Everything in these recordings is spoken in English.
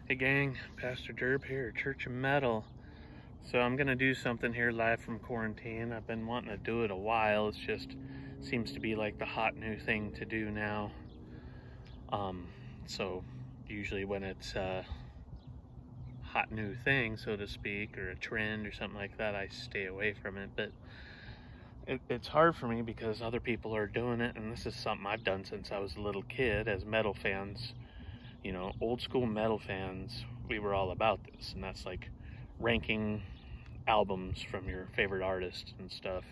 Hey gang, Pastor Durb here, Church of Metal. So I'm gonna do something here live from quarantine. I've been wanting to do it a while. It's just seems to be like the hot new thing to do now. So usually when it's a hot new thing, so to speak, or a trend or something like that, I stay away from it. But it's hard for me because other people are doing it, and this is something I've done since I was a little kid. As metal fans, you know, old school metal fans, we were all about this, and that's like ranking albums from your favorite artist and stuff,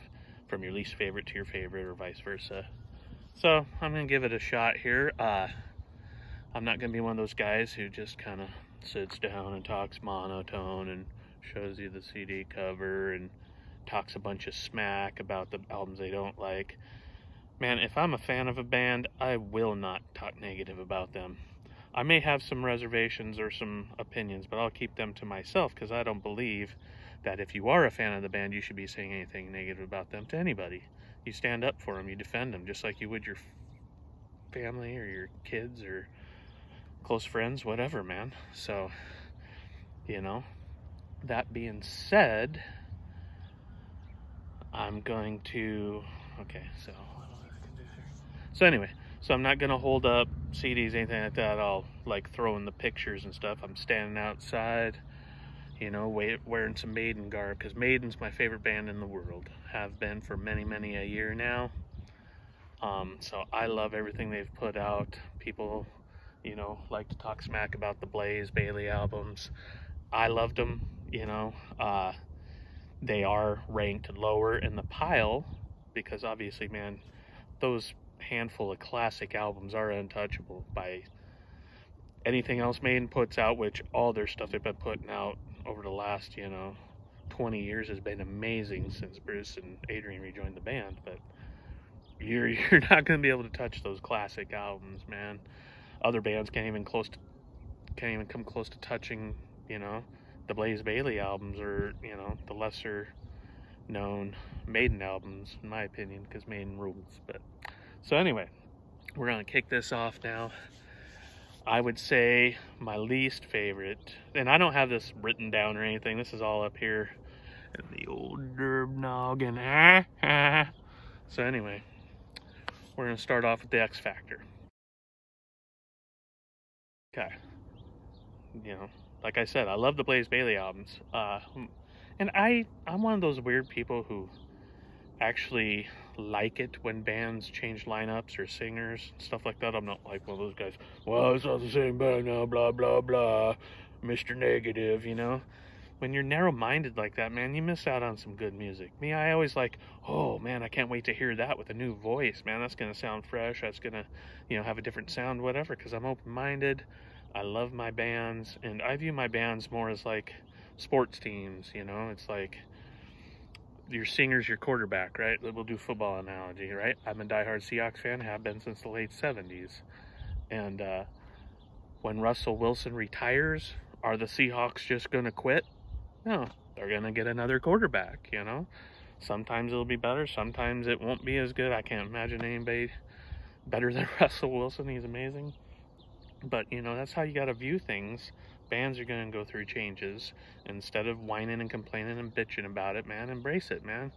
from your least favorite to your favorite, or vice versa. So I'm gonna give it a shot here. I'm not gonna be one of those guys who just kind of sits down and talks monotone and shows you the CD cover and talks a bunch of smack about the albums they don't like. Man, if I'm a fan of a band, I will not talk negative about them. I may have some reservations or some opinions, but I'll keep them to myself because I don't believe that if you are a fan of the band, you should be saying anything negative about them to anybody. You stand up for them, you defend them, just like you would your family or your kids or close friends, whatever, man. So, you know, that being said, I'm going to, okay, so what else I can do here? So anyway, so I'm not gonna hold up CDs, anything like that. I'll like throw in the pictures and stuff. I'm standing outside, you know, wearing some Maiden garb, because Maiden's my favorite band in the world. Have been for many a year now. So I love everything they've put out. People, you know, like to talk smack about the Blaze Bailey albums. I loved them, you know. They are ranked lower in the pile because obviously, man, those handful of classic albums are untouchable by anything else Maiden puts out, which all their stuff they've been putting out over the last, you know, 20 years has been amazing since Bruce and Adrian rejoined the band. But you're not going to be able to touch those classic albums, man. Other bands can't even come close to touching, you know, the Blaze Bailey albums, or, you know, the lesser known Maiden albums, in my opinion, because Maiden rules. But so anyway, we're gonna kick this off now. I would say my least favorite, and I don't have this written down or anything, this is all up here in the old Durb noggin. So anyway, we're gonna start off with the X Factor. Okay, you know, like I said, I love the Blaze Bailey albums, and I'm one of those weird people who actually like it when bands change lineups or singers, stuff like that. I'm not like one of those guys, well, it's not the same band now, blah blah blah, Mr. Negative, you know. When you're narrow-minded like that, man, you miss out on some good music. Me, I always like, oh man, I can't wait to hear that with a new voice, man. That's gonna sound fresh, that's gonna, you know, have a different sound, whatever, because I'm open-minded. I love my bands, and I view my bands more as like sports teams, you know. It's like your singer's your quarterback, right? We'll do football analogy, right? I'm a diehard Seahawks fan, have been since the late 70s. And when Russell Wilson retires, are the Seahawks just going to quit? No, they're going to get another quarterback, you know? Sometimes it'll be better, sometimes it won't be as good. I can't imagine anybody better than Russell Wilson. He's amazing. But, you know, that's how you got to view things. Bands are going to go through changes. Instead of whining and complaining and bitching about it, man, embrace it, man.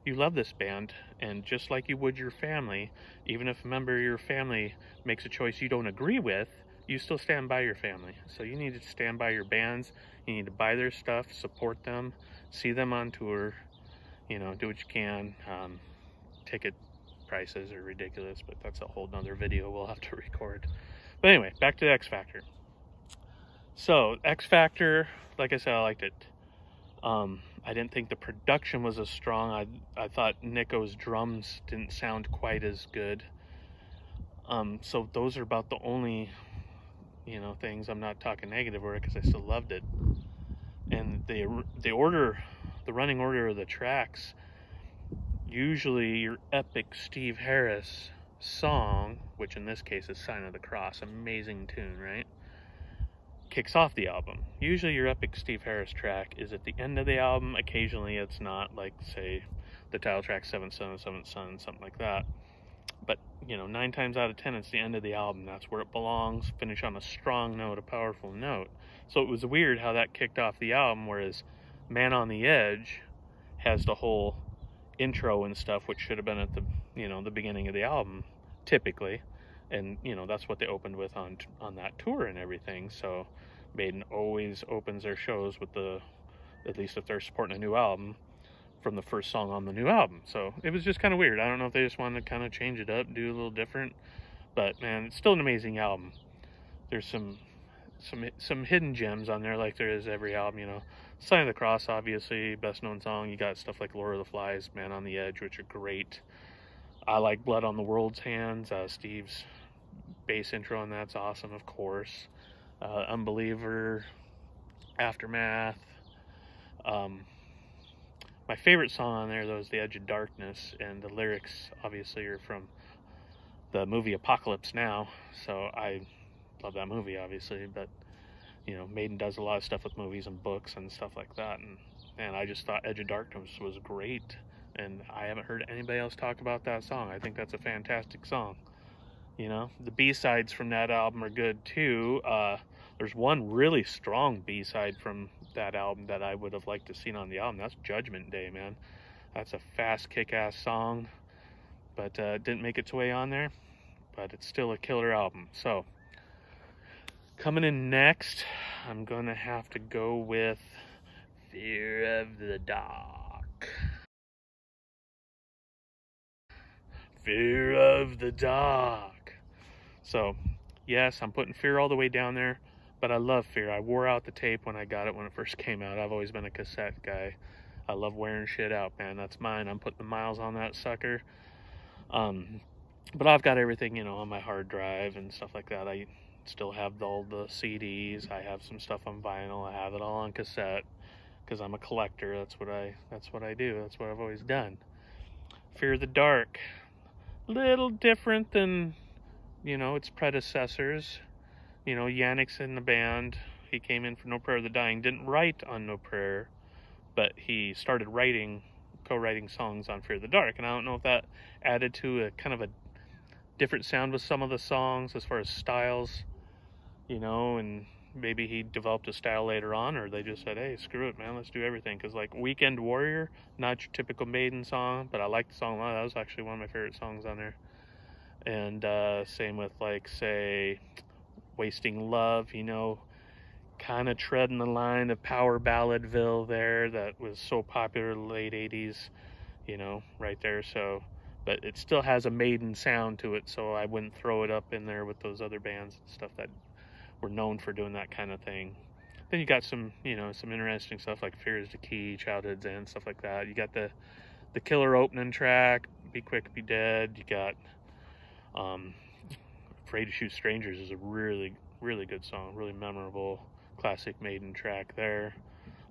You love this band, and just like you would your family, even if a member of your family makes a choice you don't agree with, you still stand by your family. So you need to stand by your bands. You need to buy their stuff, support them, see them on tour, you know, do what you can. Ticket prices are ridiculous, but that's a whole nother video we'll have to record. But anyway, back to the X Factor. So, X Factor, like I said, I liked it. I didn't think the production was as strong. I thought Nico's drums didn't sound quite as good. So those are about the only, you know, things. I'm not talking negative over it because I still loved it. And the running order of the tracks, usually your epic Steve Harris song, which in this case is Sign of the Cross, amazing tune, right? Kicks off the album. Usually your epic Steve Harris track is at the end of the album. Occasionally it's not, like say the title track 7 Son, 7 Son, something like that. But you know, 9 times out of 10, it's the end of the album. That's where it belongs. Finish on a strong note, a powerful note. So it was weird how that kicked off the album, whereas Man on the Edge has the whole intro and stuff, which should have been at the, you know, the beginning of the album, typically. And, you know, that's what they opened with on that tour and everything. So Maiden always opens their shows with the, at least if they're supporting a new album, from the first song on the new album. So it was just kind of weird. I don't know if they just wanted to kind of change it up, do a little different, but man, it's still an amazing album. There's some hidden gems on there, like there is every album, you know. Sign of the Cross, obviously, best known song. You got stuff like Lord of the Flies, Man on the Edge, which are great. I like Blood on the World's Hands. Steve's bass intro on that's awesome, of course. Unbeliever, Aftermath. My favorite song on there, though, is The Edge of Darkness, and the lyrics, obviously, are from the movie Apocalypse Now, so I love that movie, obviously, but, you know, Maiden does a lot of stuff with movies and books and stuff like that, and I just thought Edge of Darkness was great, and I haven't heard anybody else talk about that song. I think that's a fantastic song, you know. The B-sides from that album are good, too. There's one really strong B-side from that album that I would have liked to seen on the album. That's Judgment Day, man. That's a fast, kick-ass song, but didn't make its way on there, but it's still a killer album. So coming in next, I'm gonna have to go with Fear of the Dark. Fear of the Dark. So yes, I'm putting Fear all the way down there, but I love Fear. I wore out the tape when I got it when it first came out. I've always been a cassette guy. I love wearing shit out, man. That's mine. I'm putting the miles on that sucker. But I've got everything, you know, on my hard drive and stuff like that. I still have all the CDs. I have some stuff on vinyl. I have it all on cassette because I'm a collector. That's what I do. That's what I've always done. Fear of the Dark. Little different than, you know, its predecessors. You know, Yannick's in the band. He came in for No Prayer of the Dying. Didn't write on No Prayer, but he started co-writing songs on Fear of the Dark. And I don't know if that added to a kind of a different sound with some of the songs as far as styles, you know, and maybe he developed a style later on, or they just said, hey, screw it, man, let's do everything. Because, like, Weekend Warrior, not your typical Maiden song, but I like the song a lot. That was actually one of my favorite songs on there. And same with, like, say, Wasting Love, you know, kind of treading the line of Power Balladville there that was so popular in the late 80s, you know, right there. So, but it still has a Maiden sound to it, so I wouldn't throw it up in there with those other bands and stuff that were known for doing that kind of thing. Then you got some, you know, some interesting stuff like Fear is the Key, Childhood's End, stuff like that. You got the killer opening track, Be Quick, Be Dead. You got Afraid to Shoot Strangers is a really, really good song, really memorable, classic Maiden track there.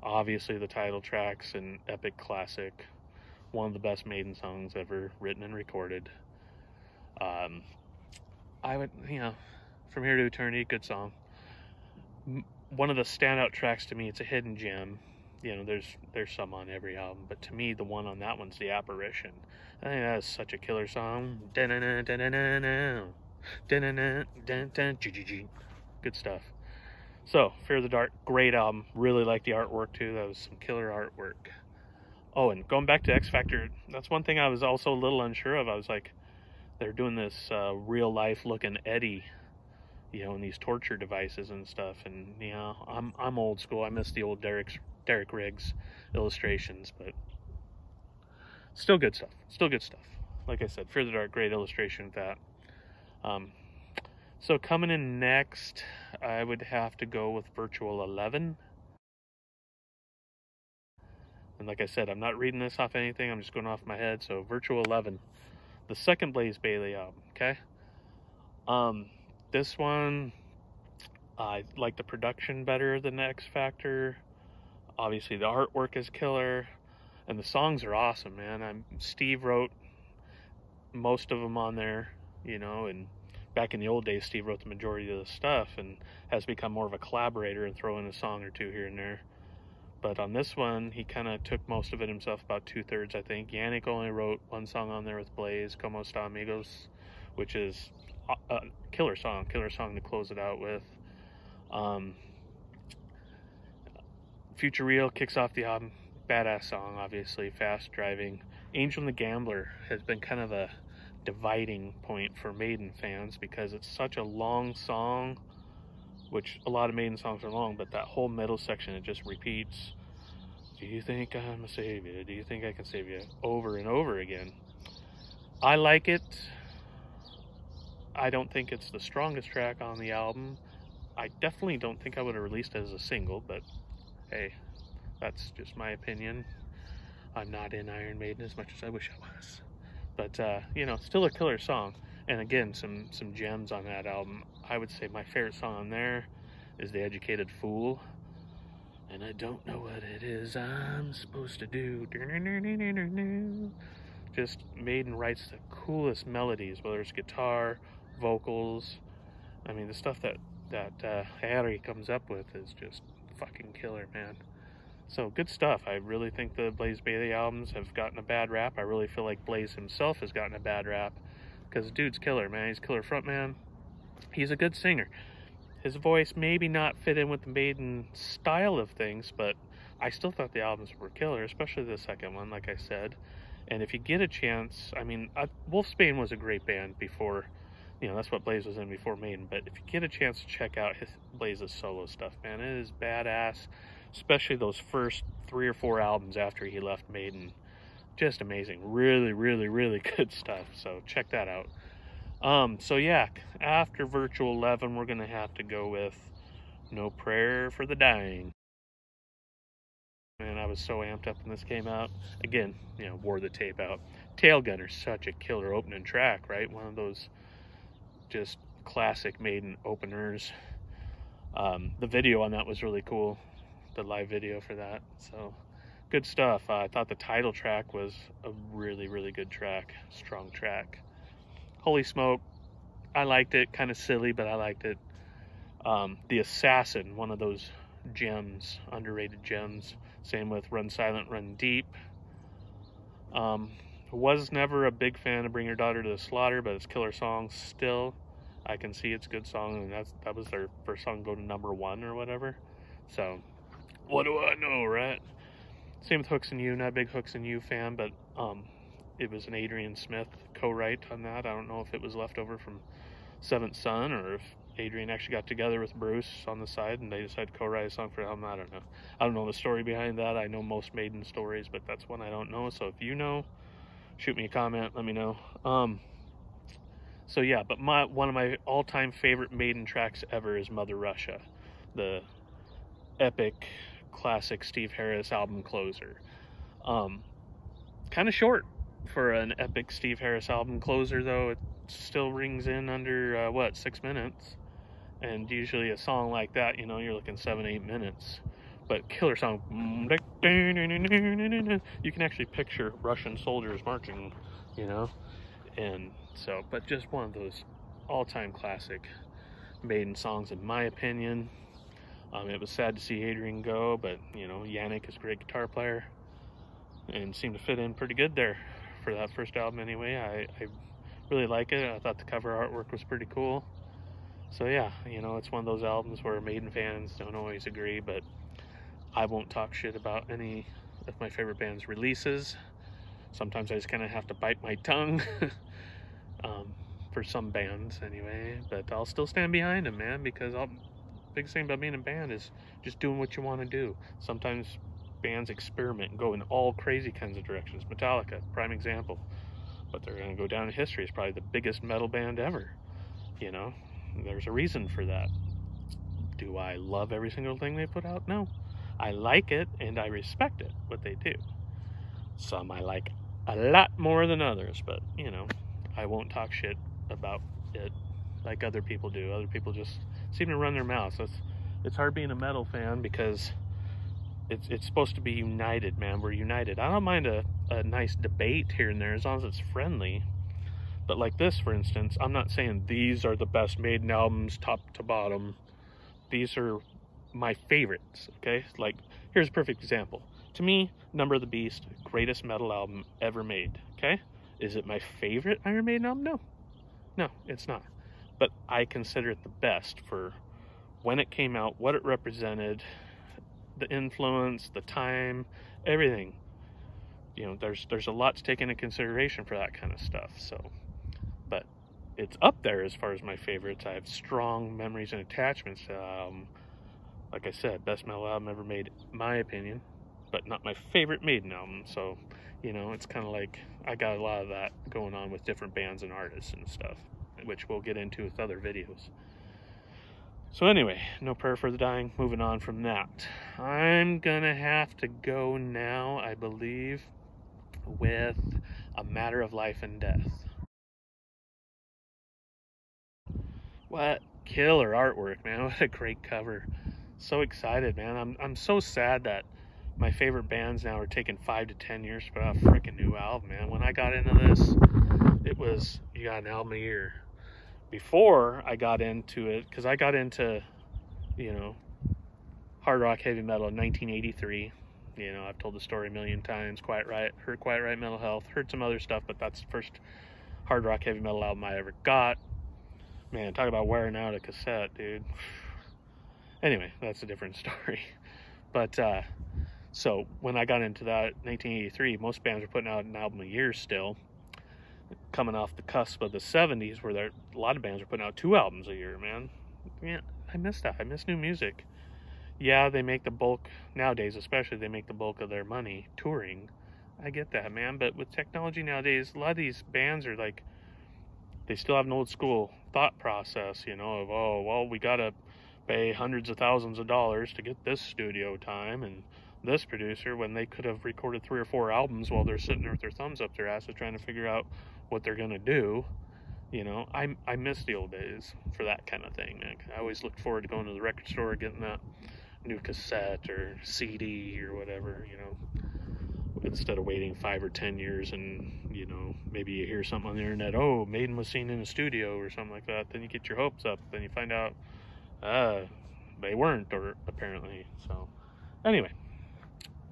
Obviously the title track's an epic classic, one of the best Maiden songs ever written and recorded. I would, you know, From Here to Eternity, good song. One of the standout tracks to me, it's a hidden gem. You know, there's some on every album, but to me, the one on that one's The Apparition. I think that is such a killer song. Good stuff. So, Fear of the Dark, great album. Really like the artwork too. That was some killer artwork. Oh, and going back to X Factor, that's one thing I was also a little unsure of. I was like, they're doing this real life looking Eddie, you know, and these torture devices and stuff. And you know, I'm old school. I miss the old Derek Riggs illustrations, but still good stuff. Still good stuff. Like I said, Fear of the Dark, great illustration with that. So coming in next, I would have to go with Virtual 11. And like I said, I'm not reading this off anything. I'm just going off my head. So Virtual 11, the second Blaze Bayley album. Okay. This one, I like the production better than X Factor. Obviously, the artwork is killer, and the songs are awesome, man. Steve wrote most of them on there, you know, and back in the old days, Steve wrote the majority of the stuff and has become more of a collaborator and throw in a song or two here and there. But on this one, he kind of took most of it himself, about 2/3, I think. Yannick only wrote one song on there with Blaze, Como Esta Amigos, which is a killer song to close it out with. Future Real kicks off the album. Badass song, obviously. Fast Driving. Angel and the Gambler has been kind of a dividing point for Maiden fans because it's such a long song, which a lot of Maiden songs are long, but that whole middle section, it just repeats. Do you think I'm a savior? Do you think I can save you? Over and over again. I like it. I don't think it's the strongest track on the album. I definitely don't think I would have released it as a single, but hey, that's just my opinion. I'm not in Iron Maiden as much as I wish I was. But, you know, still a killer song. And again, some gems on that album. I would say my favorite song on there is The Educated Fool. And I don't know what it is I'm supposed to do. Just Maiden writes the coolest melodies, whether it's guitar, vocals. I mean, the stuff that Harry comes up with is just fucking killer, man. So good stuff. I really think the Blaze Bayley albums have gotten a bad rap. I really feel like Blaze himself has gotten a bad rap because the dude's killer, man. He's a killer frontman. He's a good singer. His voice maybe not fit in with the Maiden style of things, but I still thought the albums were killer, especially the second one, like I said. And if you get a chance, I mean, Wolfsbane was a great band before, you know, that's what Blaze was in before Maiden. But if you get a chance to check out Blaze's solo stuff, man, it is badass. Especially those first 3 or 4 albums after he left Maiden. Just amazing. Really, really, really good stuff. So check that out. So yeah, after Virtual 11, we're going to have to go with No Prayer for the Dying. Man, I was so amped up when this came out. Again, you know, wore the tape out. Tail Gunner's such a killer opening track, right? One of those just classic Maiden openers. The video on that was really cool. The live video for that. So good stuff. I thought the title track was a really, really good track. Strong track. Holy Smoke, I liked it. Kind of silly, but I liked it. The Assassin, one of those gems, underrated gems. Same with Run Silent, Run Deep. Was never a big fan of Bring Your Daughter to the Slaughter, but it's killer song still. I can see it's a good song, and that was their first song go to #1 or whatever. So what do I know, right? Same with Hooks and You. Not a big Hooks and You fan, but it was an Adrian Smith co-write on that. I don't know if it was left over from Seventh Son or if Adrian actually got together with Bruce on the side and they decided to co-write a song for the album. I don't know. I don't know the story behind that. I know most Maiden stories, but that's one I don't know. So if you know, shoot me a comment. Let me know. So yeah, but one of my all-time favorite Maiden tracks ever is Mother Russia, the epic classic Steve Harris album closer. Kind of short for an epic Steve Harris album closer, though. It still rings in under 6 minutes, and usually a song like that, you know, you're looking 7-8 minutes. But killer song. You can actually picture Russian soldiers marching, you know. And so, but just one of those all-time classic Maiden songs in my opinion. It was sad to see Adrian go, but, you know, Yannick is a great guitar player and seemed to fit in pretty good there for that first album anyway. I really like it. I thought the cover artwork was pretty cool. So yeah, you know, it's one of those albums where Maiden fans don't always agree, but I won't talk shit about any of my favorite band's releases. Sometimes I just kind of have to bite my tongue for some bands anyway, but I'll still stand behind them, man, because biggest thing about being in a band is just doing what you want to do. Sometimes bands experiment and go in all crazy kinds of directions. Metallica, prime example. But they're going to go down in history as probably the biggest metal band ever. You know, there's a reason for that. Do I love every single thing they put out? No. I like it and I respect it, what they do. Some I like a lot more than others, but, you know, I won't talk shit about it like other people do. Other people just seem to run their mouths. It's hard being a metal fan because it's supposed to be united, man. We're united. I don't mind a nice debate here and there as long as it's friendly. But like this, for instance, I'm not saying these are the best Maiden albums top to bottom. These are my favorites, okay? Like, here's a perfect example. To me, Number of the Beast, greatest metal album ever made, okay? Is it my favorite Iron Maiden album? No. No, it's not. But I consider it the best for when it came out, what it represented, the influence, the time, everything. You know, there's a lot to take into consideration for that kind of stuff. So, but it's up there as far as my favorites. I have strong memories and attachments to the album. Like I said, best metal album ever made, in my opinion, but not my favorite Maiden album. So, you know, it's kind of like I got a lot of that going on with different bands and artists and stuff, which we'll get into with other videos. So anyway, no prayer for the dying. Moving on from that, I'm gonna have to go now, I believe, with A Matter of Life and Death. What killer artwork, man. What a great cover. So excited, man. I'm so sad that my favorite bands now are taking 5 to 10 years to put out a freaking new album, man. When I got into this, it was, you got an album a year. Before I got into it, because I got into, you know, hard rock heavy metal in 1983. You know, I've told the story a million times. Quiet Riot, heard Quiet Riot Mental Health, heard some other stuff, but that's the first hard rock heavy metal album I ever got. Man, talk about wearing out a cassette, dude. Anyway, that's a different story. But so when I got into that 1983, most bands were putting out an album a year still, coming off the cusp of the 70s, where a lot of bands were putting out 2 albums a year, man. Yeah, I miss that. I miss new music. Yeah, they make the bulk, nowadays especially, they make the bulk of their money touring. I get that, man. But with technology nowadays, a lot of these bands are like, they still have an old school thought process, you know, of, oh, well, we got to pay hundreds of thousands of dollars to get this studio time and this producer, when they could have recorded 3 or 4 albums while they're sitting there with their thumbs up their asses trying to figure out what they're going to do. You know, I miss the old days for that kind of thing, man. I always looked forward to going to the record store, getting that new cassette or CD or whatever, you know, instead of waiting 5 or 10 years and, you know, maybe you hear something on the internet, oh, Maiden was seen in a studio or something like that. Then you get your hopes up. Then you find out they weren't, or apparently. So anyway,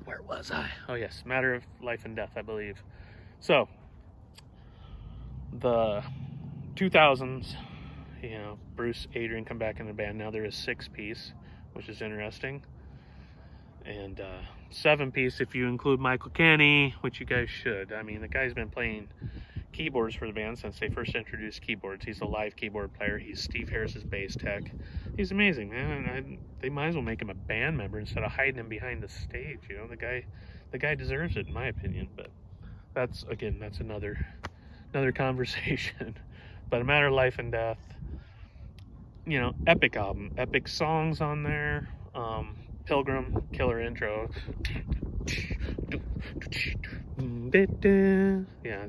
where was I? Oh yes, Matter of Life and Death, I believe. So the 2000s, you know, Bruce, Adrian come back in the band. Now they're a 6-piece, which is interesting, and 7-piece if you include Michael Kenny, which you guys should. I mean, the guy's been playing keyboards for the band since they first introduced keyboards. He's a live keyboard player. He's Steve Harris's bass tech. He's amazing, man. And they might as well make him a band member instead of hiding him behind the stage. You know, the guy deserves it, in my opinion. But that's another conversation. But A Matter of Life and Death, you know, epic album, epic songs on there. Pilgrim, killer intro. Yeah,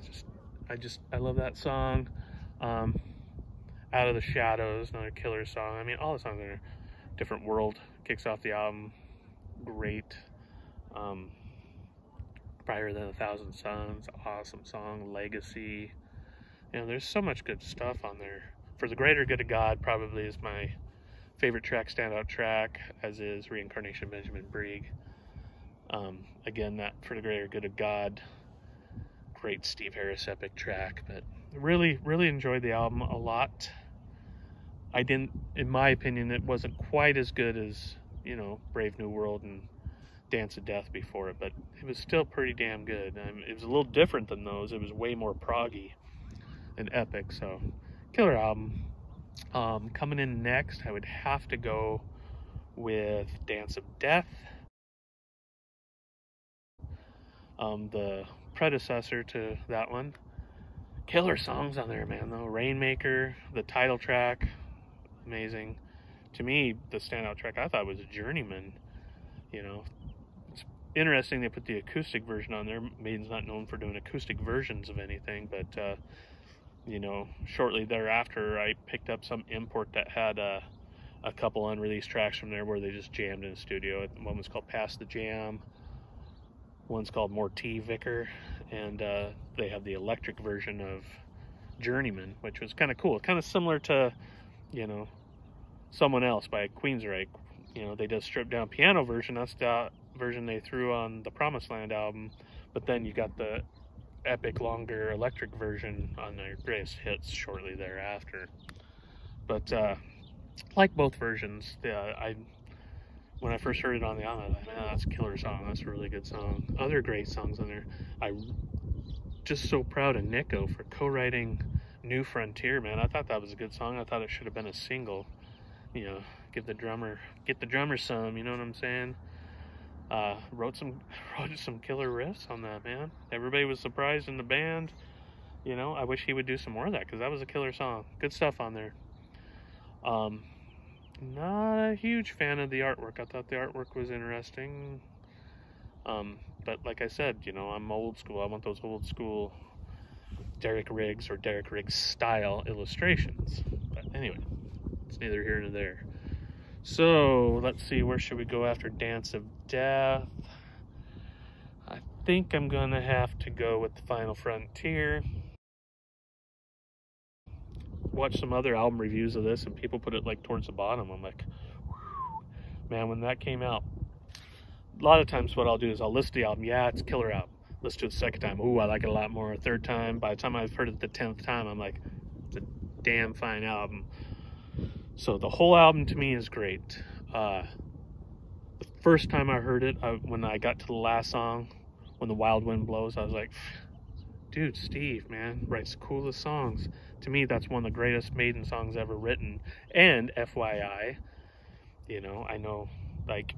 I love that song. Out of the Shadows, another killer song. I mean, all the songs are Different World kicks off the album. Great. Brighter Than 1,000 Suns, awesome song. Legacy. You know, there's so much good stuff on there. For the Greater Good of God probably is my favorite track, standout track, as is Reincarnation of Benjamin Brieg. Again, that For the Greater Good of God, great Steve Harris epic track. But really enjoyed the album a lot. In my opinion, it wasn't quite as good as, you know, Brave New World and Dance of Death before it, but it was still pretty damn good. It was a little different than those. It was way more proggy and epic. So killer album. Coming in next, I would have to go with Dance of Death, the predecessor to that one. Killer songs on there, man, though. Rainmaker, the title track, amazing. To me, the standout track I thought was Journeyman. You know, it's interesting they put the acoustic version on there. Maiden's not known for doing acoustic versions of anything, but you know, shortly thereafter, I picked up some import that had a couple unreleased tracks from there where they just jammed in the studio. One was called Pass the Jam. One's called More Tea Vicar. And they have the electric version of Journeyman, which was kind of cool. Kind of similar to, you know, Someone Else by Queensryche. You know, they did a stripped down piano version. That's the version they threw on the Promised Land album. But then you got the epic, longer electric version on their greatest hits shortly thereafter. But like both versions, when I first heard it on the album, I was like, man, that's a killer song. That's a really good song. Other great songs on there. I just so proud of Nico for co-writing New Frontier, man. I thought that was a good song. I thought it should have been a single. You know, get the drummer some, you know what I'm saying? Wrote some killer riffs on that, man. Everybody was surprised in the band. You know, I wish he would do some more of that, because that was a killer song. Good stuff on there. Not a huge fan of the artwork. I thought the artwork was interesting. But like I said, you know, I'm old school. I want those old school Derek Riggs or Derek Riggs style illustrations. But anyway, it's neither here nor there. So let's see, where should we go after Dance of Death? I think I'm gonna have to go with the Final Frontier. Watch some other album reviews of this, and people put it like towards the bottom. I'm like, whew. Man, when that came out, a lot of times what I'll do is I'll list the album. Yeah, it's a killer album. Listen to it the second time. Ooh, I like it a lot more. Third time. By the time I've heard it the 10th time, I'm like, it's a damn fine album. So the whole album to me is great. The first time I heard it, when I got to the last song, When the Wild Wind Blows, I was like, dude, Steve, man, writes the coolest songs. To me, that's one of the greatest Maiden songs ever written. And FYI, you know, I know, like,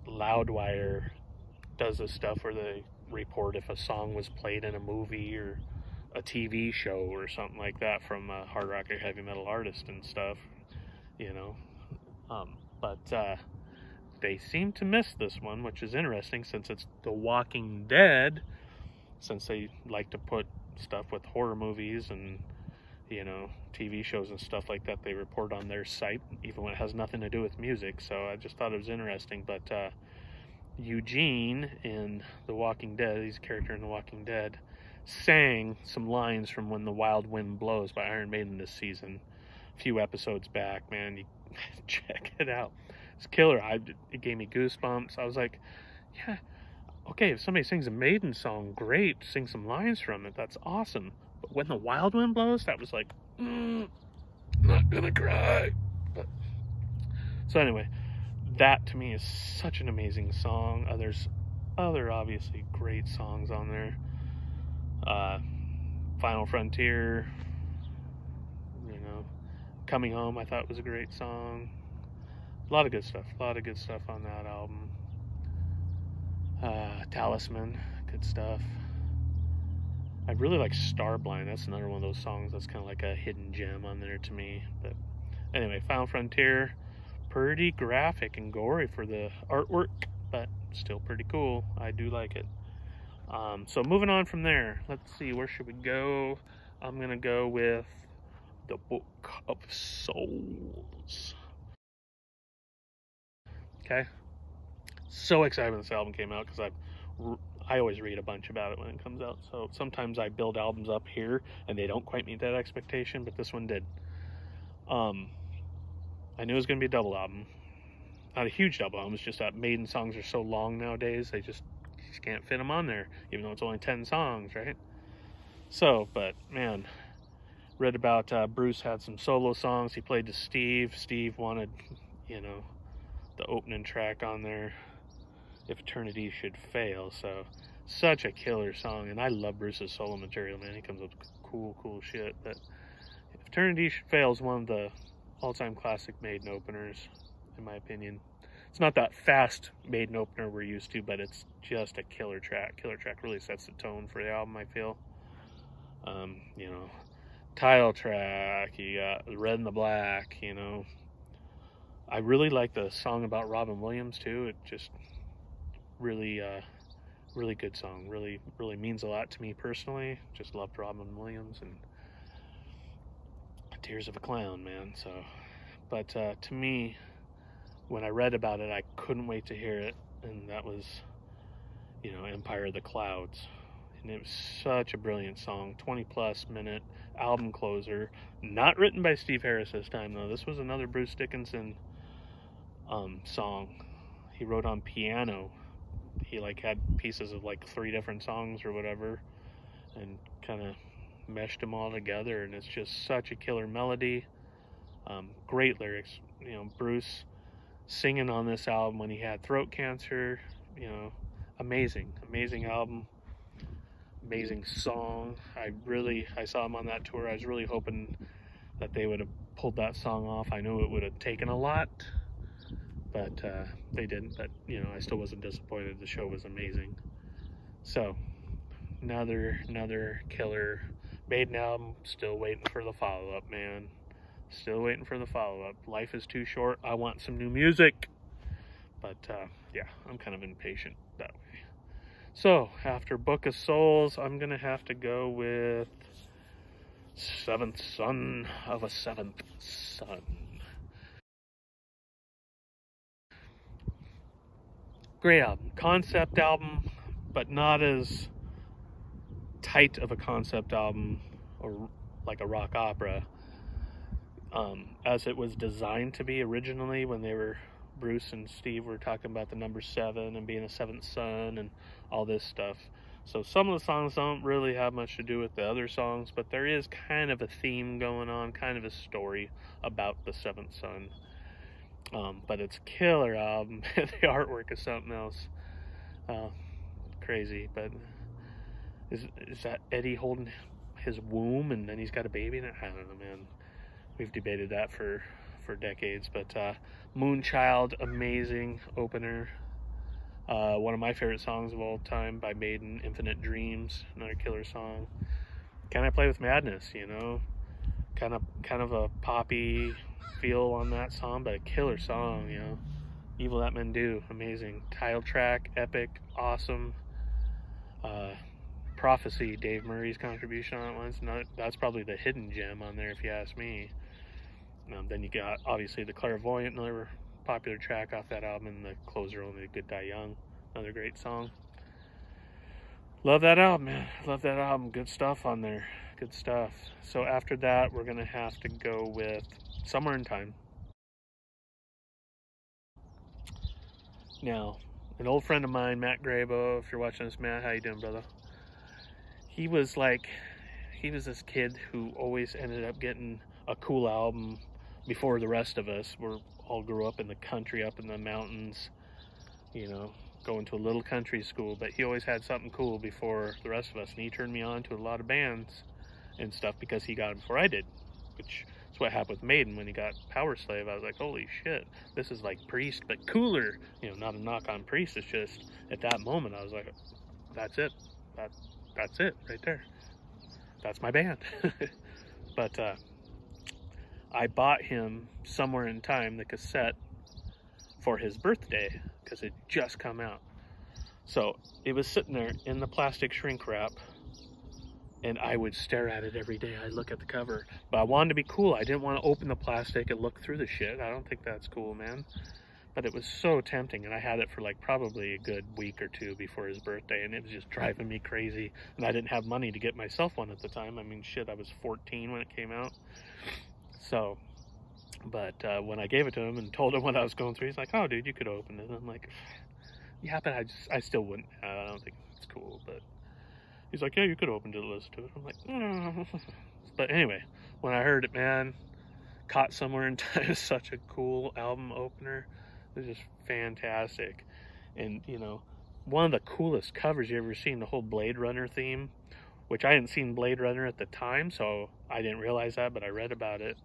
Loudwire does this stuff where they report if a song was played in a movie or a TV show or something like that from a hard rock or heavy metal artist and stuff, you know. But they seem to miss this one, which is interesting since it's The Walking Dead, since they like to put stuff with horror movies and, you know, TV shows and stuff like that they report on their site, even when it has nothing to do with music. So I just thought it was interesting. But Eugene in The Walking Dead, he's a character in The Walking Dead, sang some lines from When the Wild Wind Blows by Iron Maiden this season, a few episodes back. Man, you check it out. It's killer. It gave me goosebumps. I was like, yeah, okay, if somebody sings a Maiden song, great, sing some lines from it, that's awesome. But When the Wild Wind Blows, that was like, I'm not gonna cry. But so anyway, that to me is such an amazing song. There's other obviously great songs on there. Final Frontier, you know, Coming Home, I thought was a great song. A lot of good stuff. A lot of good stuff on that album. Talisman, good stuff. I really like Starblind. That's another one of those songs that's kind of like a hidden gem on there to me. But anyway, Final Frontier, pretty graphic and gory for the artwork, but still pretty cool. I do like it. So moving on from there, let's see, where should we go? I'm gonna go with the Book of Souls. Okay, so excited when this album came out because I always read a bunch about it when it comes out. So sometimes I build albums up here and they don't quite meet that expectation, but this one did. I knew it was going to be a double album. Not a huge double album, it's just that Maiden songs are so long nowadays, they just can't fit them on there, even though it's only 10 songs, right? So, but man, read about Bruce had some solo songs. He played to Steve. Steve wanted, you know, the opening track on there, If Eternity Should Fail. So such a killer song, and I love Bruce's solo material, man. He comes up with cool shit. But If Eternity Should Fail is one of the all-time classic Maiden openers, in my opinion. It's not that fast Maiden opener we're used to, but it's just a killer track. Killer track really sets the tone for the album, I feel. You know, title track, you got Red and the Black, you know. I really like the song about Robin Williams too. It just really really good song. Really means a lot to me personally. Just loved Robin Williams and Tears of a Clown, man. So, but to me, when I read about it, I couldn't wait to hear it, and that was, you know, Empire of the Clouds. And it was such a brilliant song. 20+ minute album closer. Not written by Steve Harris this time though. This was another Bruce Dickinson song. He wrote on piano. He like had pieces of like 3 different songs or whatever, and kind of meshed them all together, and it's just such a killer melody. Great lyrics. You know, Bruce singing on this album when he had throat cancer. You know, amazing album, amazing song. I saw him on that tour. I was really hoping that they would have pulled that song off. I knew it would have taken a lot, but they didn't. But you know, I still wasn't disappointed. The show was amazing. So another killer Maiden album. Still waiting for the follow-up, man. Still waiting for the follow-up. Life is too short. I want some new music. But yeah, I'm kind of impatient that way. So after Book of Souls, I'm gonna have to go with Seventh Son of a Seventh Son. Great album, concept album, but not as tight of a concept album or like a rock opera as it was designed to be originally, when Bruce and Steve were talking about the number 7 and being a seventh son and all this stuff. So some of the songs don't really have much to do with the other songs, but there is kind of a theme going on, kind of a story about the seventh son. But it's a killer album. The artwork is something else. Crazy. But is that Eddie holding his womb and then he's got a baby in it? I don't know, man. We've debated that for decades. But Moonchild, amazing opener. One of my favorite songs of all time by Maiden, Infinite Dreams, another killer song. Can I Play with Madness? You know, kind of a poppy feel on that song, but a killer song. You know, Evil That Men Do, amazing. Title track, epic, awesome. Prophecy, Dave Murray's contribution on it once. That's probably the hidden gem on there, if you ask me. Then you got obviously The Clairvoyant, another popular track off that album, and the closer, Only the Good Die Young, another great song. Love that album, man. Love that album. Good stuff on there. Good stuff. So after that, we're gonna have to go with Somewhere in Time. Now, an old friend of mine, Matt Grabo, if you're watching this, Matt, how you doing, brother? He was this kid who always ended up getting a cool album before the rest of us. We all grew up in the country, up in the mountains, you know, going to a little country school, but he always had something cool before the rest of us, and he turned me on to a lot of bands and stuff because he got it before I did, which is what happened with Maiden when he got Power Slave. I was like, holy shit, this is like Priest but cooler. You know, not a knock on Priest, it's just at that moment I was like, that's it, that's it right there, that's my band. But I bought him Somewhere in Time, the cassette, for his birthday because it just come out. So it was sitting there in the plastic shrink wrap, and I would stare at it every day. I'd look at the cover, but I wanted to be cool. I didn't want to open the plastic and look through the shit. I don't think that's cool, man. But it was so tempting, and I had it for like probably a good week or two before his birthday, and it was just driving me crazy. And I didn't have money to get myself one at the time. I mean, shit, I was 14 when it came out. So, but when I gave it to him and told him what I was going through, he's like, oh, dude, you could open it. And I'm like, yeah, but I still wouldn't. I don't think it's cool. But he's like, yeah, you could open it and listen to it. I'm like, mm. But anyway, when I heard it, man, Caught Somewhere in Time is such a cool album opener. It's just fantastic. And, you know, one of the coolest covers you ever seen, the whole Blade Runner theme, which I hadn't seen Blade Runner at the time, so I didn't realize that, but I read about it.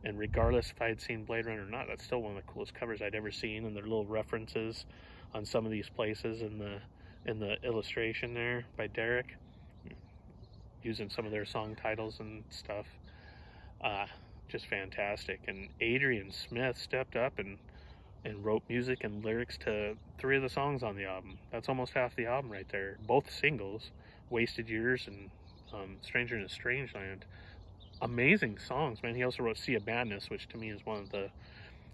And regardless if I had seen Blade Runner or not, that's still one of the coolest covers I'd ever seen. And their little references on some of these places in the illustration there by Derek, using some of their song titles and stuff. Just fantastic. And Adrian Smith stepped up and wrote music and lyrics to 3 of the songs on the album. That's almost half the album right there. Both singles, Wasted Years and Stranger in a Strange Land. Amazing songs, man. He also wrote Sea of Madness, which to me is one of the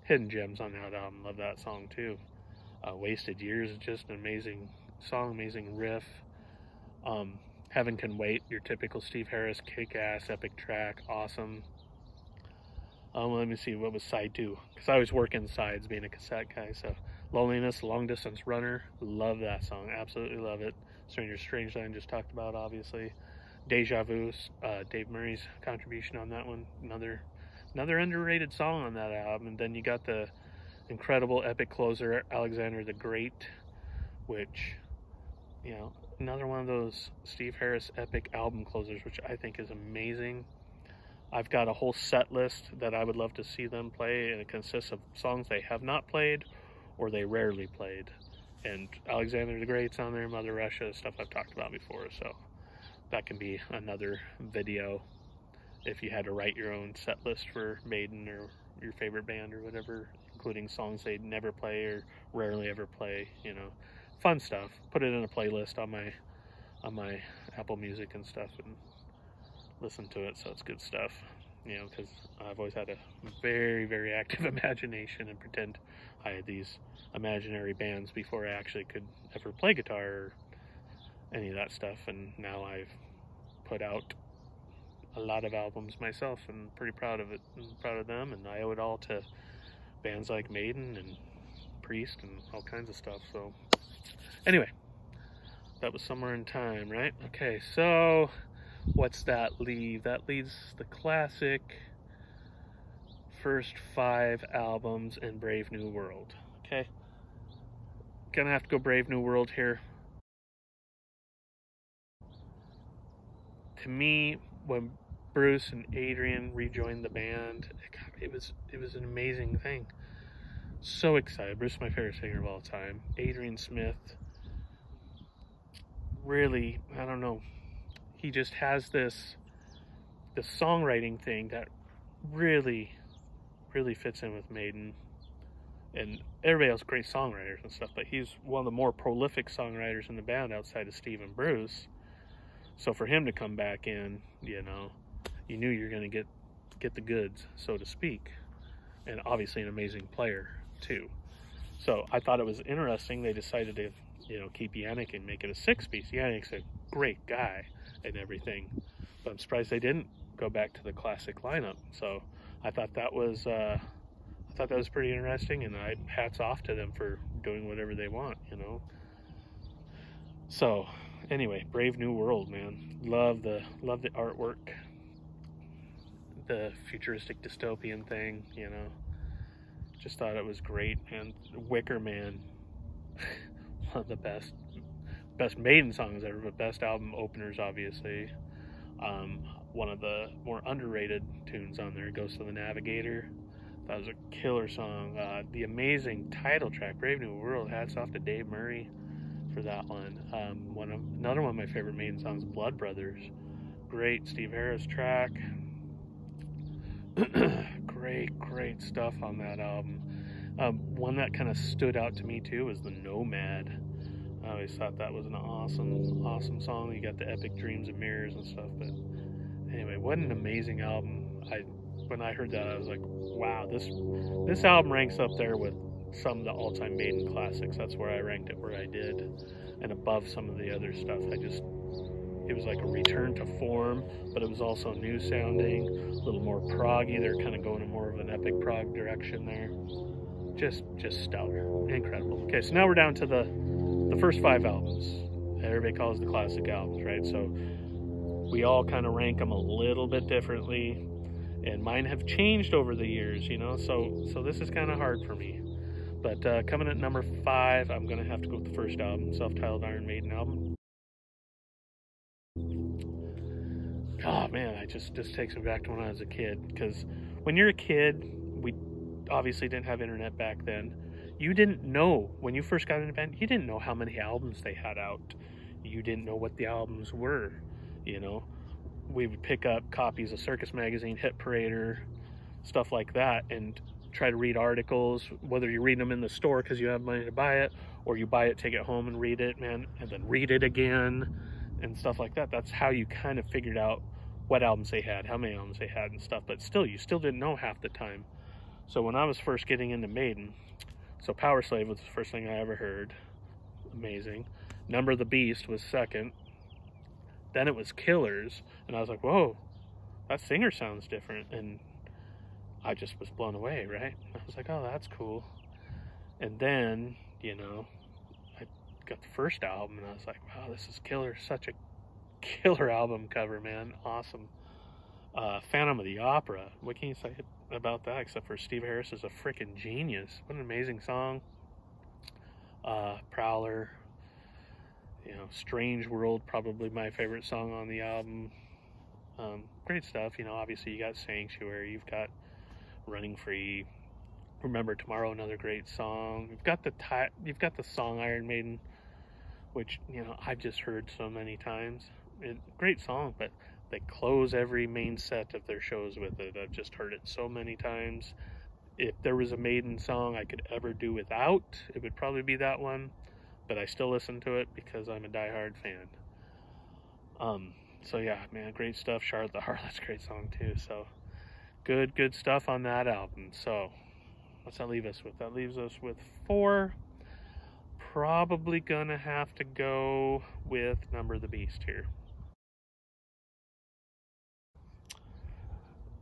hidden gems on that album. Love that song too. Wasted Years is just an amazing song, amazing riff. Heaven Can Wait, your typical Steve Harris kick-ass epic track, awesome. Let me see, what was side 2? Because I always work in sides being a cassette guy. So Loneliness, Long Distance Runner, love that song, absolutely love it. Stranger Strange Land, just talked about, obviously. Deja Vu, Dave Murray's contribution on that one. Another underrated song on that album. And then you got the incredible epic closer, Alexander the Great, which, you know, another one of those Steve Harris epic album closers, which I think is amazing. I've got a whole set list that I would love to see them play, and it consists of songs they have not played or they rarely played. And Alexander the Great's on there, Mother Russia, stuff I've talked about before, so that can be another video if you had to write your own set list for Maiden or your favorite band or whatever, including songs they'd never play or rarely ever play, you know. Fun stuff. Put it in a playlist on my Apple Music and stuff and listen to it, so it's good stuff, you know, because I've always had a very, very active imagination and pretend I had these imaginary bands before I actually could ever play guitar or any of that stuff, and now I've put out a lot of albums myself and pretty proud of it and proud of them, and I owe it all to bands like Maiden and Priest and all kinds of stuff. So anyway, that was somewhere in time, right? Okay, so what's that leave? That leaves the classic first 5 albums in Brave New World. Okay, gonna have to go Brave New World here. To me, when Bruce and Adrian rejoined the band, it was an amazing thing. So excited. Bruce is my favorite singer of all time. Adrian Smith, really, I don't know, he just has this songwriting thing that really fits in with Maiden. And everybody else great songwriters and stuff, but he's one of the more prolific songwriters in the band outside of Steve and Bruce. So for him to come back in, you know, you knew you're going to get the goods, so to speak. And obviously an amazing player too. So I thought it was interesting they decided to, you know, keep Yannick and make it a 6-piece. Yannick's a great guy and everything, but I'm surprised they didn't go back to the classic lineup. So I thought that was pretty interesting, and hats off to them for doing whatever they want, you know. So anyway, Brave New World, man. Love the artwork, the futuristic dystopian thing, you know. Just thought it was great. And Wicker Man, one of the best Maiden songs ever, but best album openers, obviously. One of the more underrated tunes on there, Ghost of the Navigator. That was a killer song. The amazing title track, Brave New World. Hats off to Dave Murray for that one. Another one of my favorite Maiden songs, Blood Brothers. Great Steve Harris track. great stuff on that album. One that kind of stood out to me too was the Nomad. I always thought that was an awesome song. You got the epic Dreams and Mirrors and stuff, but anyway, what an amazing album. When I heard that, I was like, wow, this album ranks up there with some of the all-time Maiden classics. That's where I ranked it, where I did, and above some of the other stuff. It was like a return to form, but it was also new sounding, a little more proggy. They're kind of going in more of an epic prog direction there. Just stellar, incredible. Okay, so now we're down to the first 5 albums. Everybody calls the classic albums, right? So we all kind of rank them a little bit differently, and mine have changed over the years, you know. So this is kind of hard for me. But coming at number 5, I'm gonna have to go with the first album, self-titled Iron Maiden album. Oh man, it just takes me back to when I was a kid. Because when you're a kid, we obviously didn't have internet back then. You didn't know, when you first got into band, you didn't know how many albums they had out. You didn't know what the albums were, you know. We would pick up copies of Circus Magazine, Hit Parader, stuff like that, and try to read articles, whether you're reading them in the store because you have money to buy it, or you buy it, take it home and read it, man, and then read it again, and stuff like that. That's how you kind of figured out what albums they had, how many albums they had and stuff, but still, you still didn't know half the time. So when I was first getting into Maiden, so Power Slave was the first thing I ever heard. Amazing. Number of the Beast was second. Then it was Killers, and I was like, whoa, that singer sounds different, and I just was blown away, right? I was like, oh, that's cool. And then, you know, I got the first album, and I was like, wow, this is killer. Such a killer album cover, man. Awesome. Phantom of the Opera. What can you say about that except for Steve Harris is a freaking genius? What an amazing song. Prowler. Strange World, probably my favorite song on the album. Great stuff. Obviously you got Sanctuary, you've got Running Free, Remember Tomorrow, another great song. You've got the song Iron Maiden, which I've just heard so many times. Great song, but they close every main set of their shows with it. I've just heard it so many times. If there was a Maiden song I could ever do without, it would probably be that one, but I still listen to it because I'm a diehard fan. So yeah, man, great stuff. Charlotte the Harlot's a great song too. So good stuff on that album. So what's that leave us with? That leaves us with 4. Probably gonna have to go with Number of the Beast here.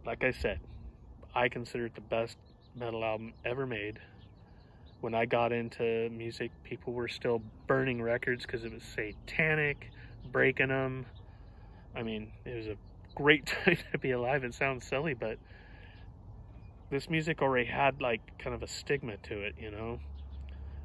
Like I said, I consider it the best metal album ever made. When I got into music, people were still burning records because it was satanic, breaking them. I mean, it was a great time to be alive. It sounds silly, but this music already had like kind of a stigma to it,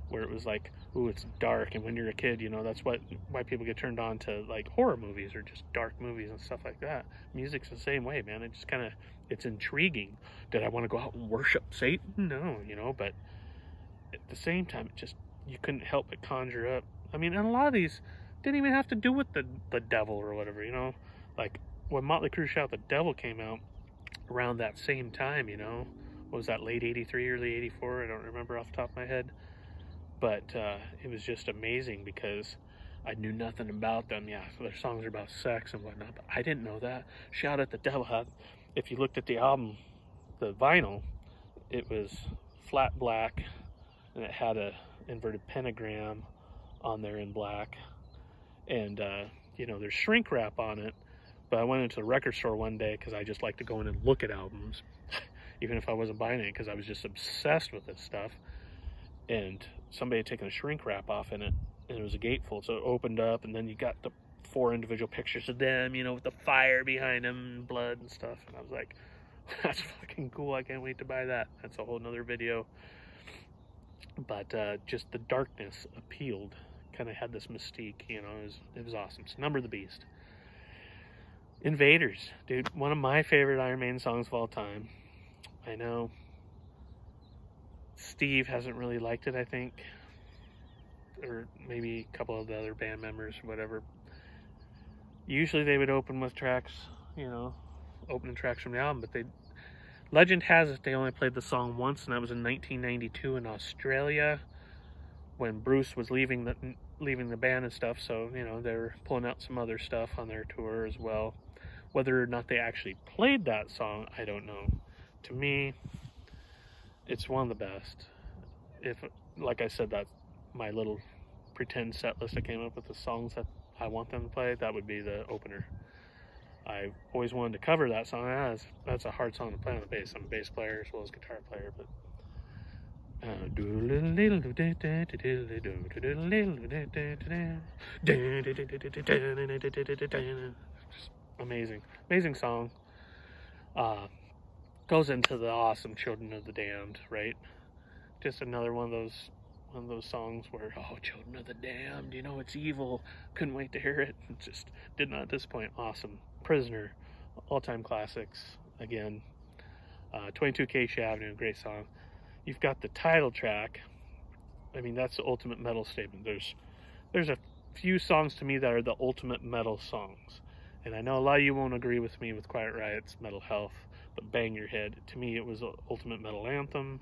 where it was like, ooh, it's dark. And when you're a kid, that's why people get turned on to like horror movies or just dark movies and stuff like that. Music's the same way, man. It just kind of, it's intriguing. Did I want to go out and worship Satan? No, but at the same time, you couldn't help but conjure up. I mean, and a lot of these didn't even have to do with the devil or whatever, like when Motley Crue Shout the Devil came out around that same time, what was that, late 83, early 84? I don't remember off the top of my head, but it was just amazing because I knew nothing about them. Yeah, their songs are about sex and whatnot, but I didn't know that. Shout at the Devil had, if you looked at the album, the vinyl, it was flat black and it had a inverted pentagram on there in black, and there's shrink wrap on it. But I went into the record store one day because I just like to go in and look at albums even if I wasn't buying it, because I was just obsessed with this stuff. And somebody had taken a shrink wrap off in it, and it was a gatefold, so it opened up, and then you got the 4 individual pictures of them, with the fire behind them and blood and stuff. And I was like, that's fucking cool. I can't wait to buy that. That's a whole nother video. But just the darkness appealed, kind of had this mystique, it was awesome. So Number of the Beast. Invaders, dude, one of my favorite Iron Maiden songs of all time. I know Steve hasn't really liked it, I think, or maybe a couple of the other band members, whatever. Usually they would open with tracks, opening tracks from the album, but legend has it they only played the song once, and that was in 1992 in Australia when Bruce was leaving the band and stuff. So they were pulling out some other stuff on their tour as well. Whether or not they actually played that song, I don't know. To me, it's one of the best. If, like I said, that's my little pretend set list I came up with, the songs that I want them to play, that would be the opener. I always wanted to cover that song. That's a hard song to play on the bass. I'm a bass player as well as guitar player, but just amazing song. Goes into the awesome Children of the Damned, right? Just another one of those songs where, oh, Children of the Damned, it's evil. Couldn't wait to hear it. Just did not disappoint. Awesome. Prisoner, all-time classics. Again, 22 Acacia Avenue, great song. You've got the title track. I mean, that's the ultimate metal statement. There's a few songs to me that are the ultimate metal songs. And I know a lot of you won't agree with me with Quiet Riot's Metal Health, but Bang Your Head, to me, it was the ultimate metal anthem.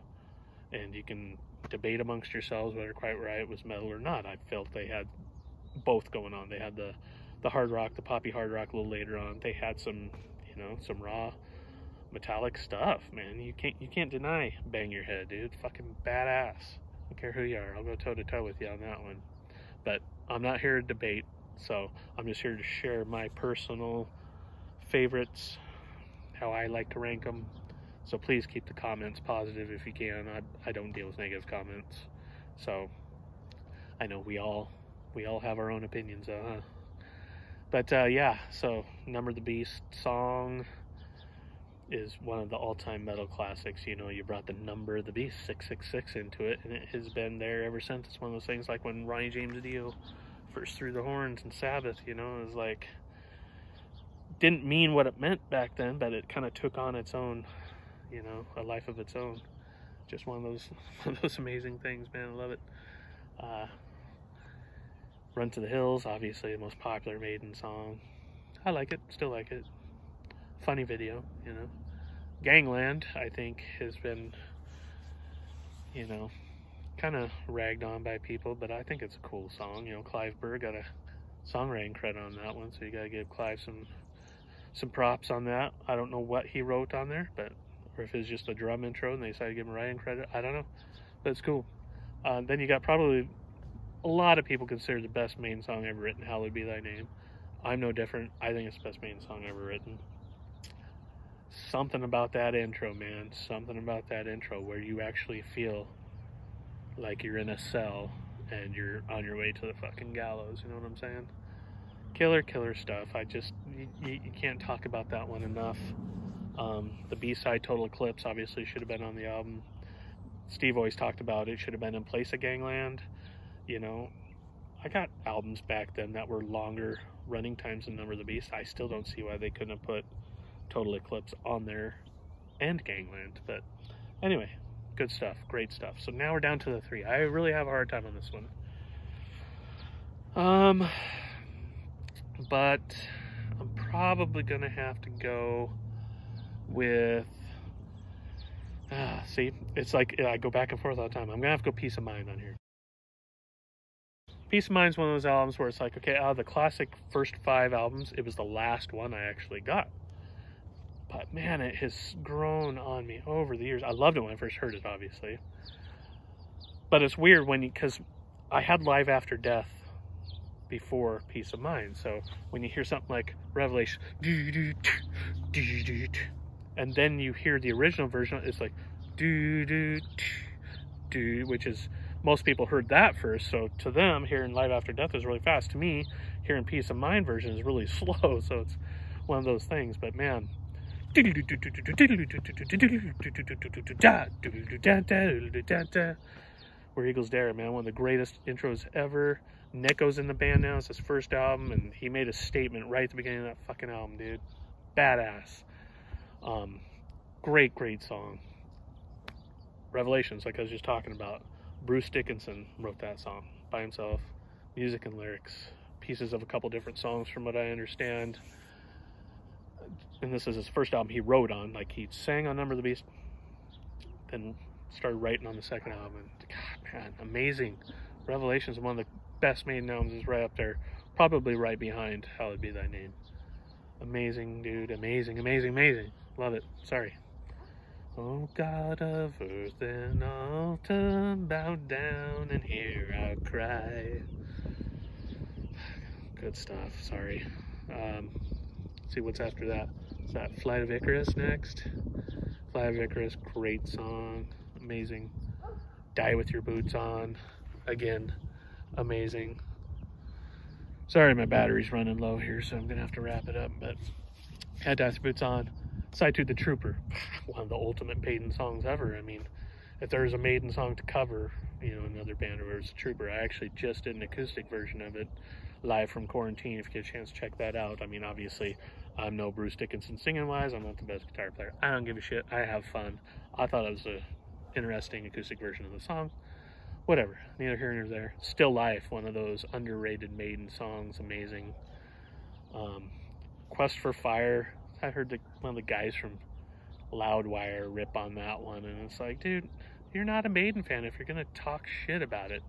And you can debate amongst yourselves whether Quiet Riot was metal or not. I felt they had both going on. They had the hard rock, the poppy hard rock a little later on. They had some, some raw metallic stuff, man. You can't deny Bang Your Head, dude. Fucking badass. I don't care who you are. I'll go toe to toe with you on that one. But I'm not here to debate, so I'm just here to share my personal favorites, how I like to rank them. So please keep the comments positive if you can. I don't deal with negative comments. So I know we all have our own opinions, But yeah, so Number the Beast song is one of the all-time metal classics. You know, you brought the Number of the Beast 666 into it, and it has been there ever since. It's one of those things like when Ronnie James Dio first threw the horns in Sabbath, you know, it was like, didn't mean what it meant back then, but it kind of took on its own, you know, a life of its own. Just one of those amazing things, man. I love it. Run to the Hills, obviously the most popular Maiden song. I like it, still like it. Funny video, you know. Gangland, I think, has been, you know, kind of ragged on by people, but I think it's a cool song. You know, Clive Burr got a songwriting credit on that one, so you gotta give Clive some props on that. I don't know what he wrote on there, but or if it's just a drum intro and they decided to give him writing credit, I don't know, but it's cool. Then you got probably a lot of people consider the best Maiden song ever written, Hallowed Be Thy Name. I'm no different. I think it's the best Maiden song ever written. Something about that intro, man. Something about that intro where you actually feel like you're in a cell and you're on your way to the fucking gallows. You know what I'm saying? Killer stuff. You can't talk about that one enough. The B-side, Total Eclipse, obviously should have been on the album. Steve always talked about it should have been in place of Gangland. You know, I got albums back then that were longer running times than Number of the Beast. I still don't see why they couldn't have put Total Eclipse on there and Gangland. But anyway, good stuff, great stuff. So now we're down to the 3. I really have a hard time on this one. But I'm probably gonna have to go with see, it's like I go back and forth all the time. I'm gonna have to go Peace of Mind on here. Peace of Mind is one of those albums where it's like, okay, out of the classic first 5 albums, it was the last one I actually got. But man, it has grown on me over the years. I loved it when I first heard it, obviously. But it's weird because I had Live After Death before Peace of Mind. So when you hear something like Revelation, and then you hear the original version, it's like, which is, most people heard that first, so to them, hearing Live After Death is really fast. To me, hearing Peace of Mind version is really slow, so it's one of those things. But man, Where Eagles Dare, man, one of the greatest intros ever. Nico's in the band now. It's his first album, and he made a statement right at the beginning of that fucking album, dude. Badass. Great song. Revelations, like I was just talking about. Bruce Dickinson wrote that song by himself. Music and lyrics. Pieces of a couple different songs from what I understand. And this is his first album he wrote on. Like, he sang on Number of the Beast, then started writing on the second album. And God, man, amazing. Revelations, one of the best Maiden albums, is right up there. Probably right behind Hallowed Be Thy Name. Amazing, dude. Amazing. Love it. Sorry. Oh, God of earth and altar, bow down and hear our cry. Good stuff. Sorry. Let's see what's after that. Is that Flight of Icarus next? Flight of Icarus, great song. Amazing. Die With Your Boots On. Again, amazing. Sorry, my battery's running low here, so I'm gonna have to wrap it up. But Die With Your Boots On. Side to the Trooper, one of the ultimate Maiden songs ever. I mean, if there's a Maiden song to cover, you know, another band, or it's Trooper. I actually just did an acoustic version of it live from quarantine. If you get a chance to check that out. I mean, obviously, I'm no Bruce Dickinson singing wise. I'm not the best guitar player. I don't give a shit. I have fun. I thought it was a interesting acoustic version of the song. Whatever, neither here nor there. Still Life, one of those underrated Maiden songs. Amazing. Quest for Fire. I heard one of the guys from Loudwire rip on that one, and it's like, dude, you're not a Maiden fan if you're gonna talk shit about it.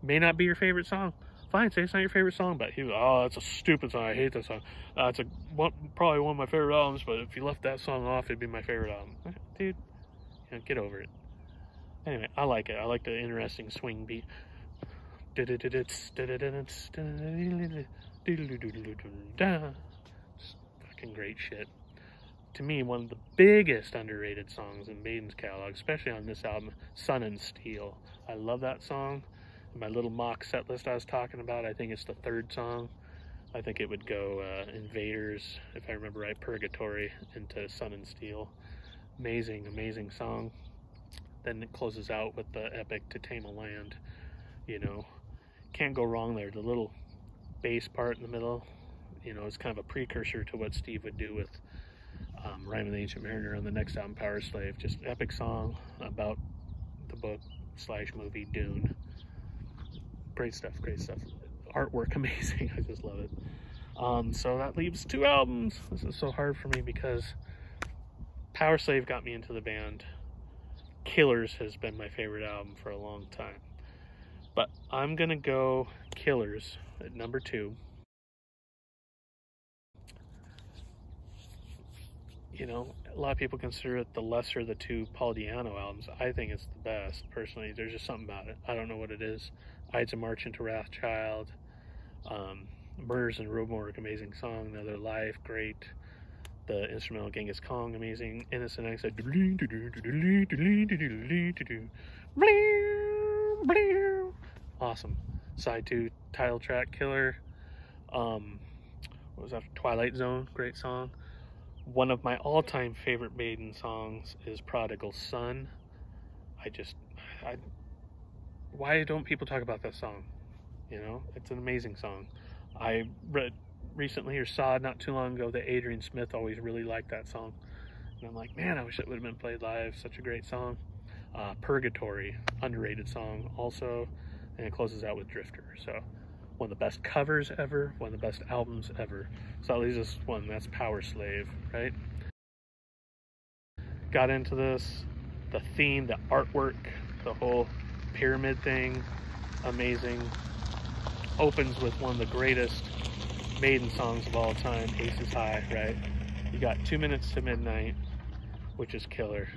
May not be your favorite song. Fine, say it's not your favorite song, but he was, oh, that's a stupid song. I hate that song. It's probably one of my favorite albums, but if you left that song off, it'd be my favorite album. Dude, you know, get over it. Anyway, I like it. I like the interesting swing beat. Fucking great shit. To me, one of the biggest underrated songs in Maiden's catalog, especially on this album, Sun and Steel. I love that song. My little mock set list I was talking about, I think it's the 3rd song. I think it would go Invaders, if I remember right, Purgatory into Sun and Steel. Amazing, amazing song. Then it closes out with the epic To Tame a Land. You know, can't go wrong there. The little bass part in the middle, you know, is kind of a precursor to what Steve would do with Rhyme of the Ancient Mariner on the next album, Power Slave. Just epic song about the book / movie Dune. Great stuff, great stuff. Artwork amazing. I just love it. So that leaves 2 albums. This is so hard for me because Power Slave got me into the band. Killers has been my favorite album for a long time. But I'm gonna go Killers at number 2. You know, a lot of people consider it the lesser of the 2 Paul Di'Anno albums. I think it's the best, personally. There's just something about it. I don't know what it is. Ides of March into Wrathchild, Murders in Roadmork, amazing song. Another Life, great. The instrumental Genghis Kong, amazing. Innocent X, awesome. Side 2, title track, killer. What was that? Twilight Zone, great song. One of my all-time favorite Maiden songs is Prodigal Son. Why don't people talk about that song? You know, it's an amazing song. I read recently, or saw not too long ago, that Adrian Smith always really liked that song. And I'm like, man, I wish it would have been played live. Such a great song. Purgatory, underrated song also. And it closes out with Drifter. So one of the best covers ever, one of the best albums ever. So that leaves us one, that's Power Slave, right? Got into this, the theme, the artwork, the whole pyramid thing, amazing. Opens with one of the greatest Maiden songs of all time, Aces High, right? You got 2 Minutes to Midnight, which is killer.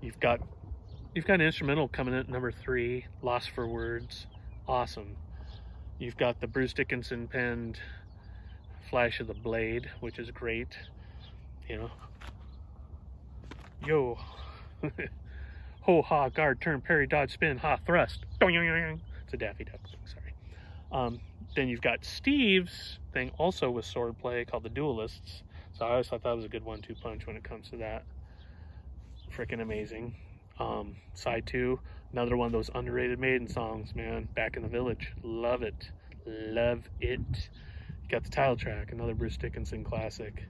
You've got an instrumental coming in at number 3, Lost for Words, awesome. You've got the Bruce Dickinson penned Flash of the Blade, which is great. You know, yo, ho ha, guard, turn, parry, dodge, spin, ha, thrust. It's a Daffy Duck thing, sorry. Then you've got Steve's thing also with swordplay called The Duelists. So I always thought that was a good 1-2 punch when it comes to that. Freaking amazing. Side 2, another one of those underrated Maiden songs, man. Back in the Village, love it, love it. You got the title track, another Bruce Dickinson classic,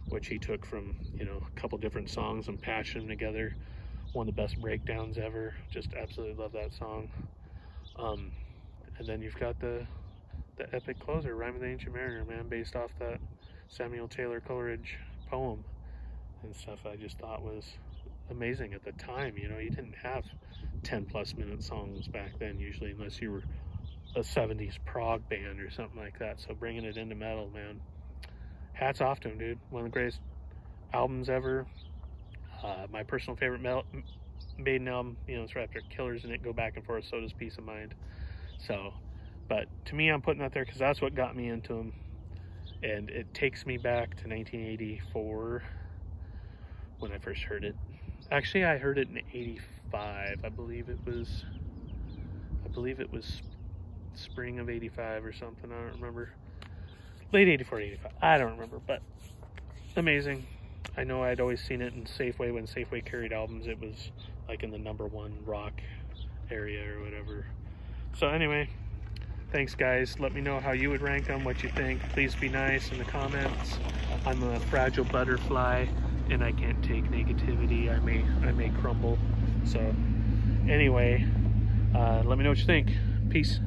which he took from, you know, a couple different songs and patched them together. One of the best breakdowns ever. Just absolutely love that song. And then you've got the epic closer, Rhyme of the Ancient Mariner, man, based off that Samuel Taylor Coleridge poem and stuff. I just thought was amazing at the time. You know, you didn't have 10+ minute songs back then usually, unless you were a 70s prog band or something like that. So bringing it into metal, man, hats off to him, dude. One of the greatest albums ever. My personal favorite Maiden album, you know, it's right after Killers and it go back and forth, so does Peace of Mind. So, but to me, I'm putting that there because that's what got me into them. And it takes me back to 1984 when I first heard it. Actually, I heard it in 85. I believe it was spring of 85 or something. I don't remember. Late 84, 85. I don't remember, but amazing. I know I'd always seen it in Safeway. When Safeway carried albums, it was like in the #1 rock area or whatever. So anyway, thanks guys. Let me know how you would rank them, what you think. Please be nice in the comments. I'm a fragile butterfly and I can't take negativity. I may crumble. So anyway, let me know what you think. Peace.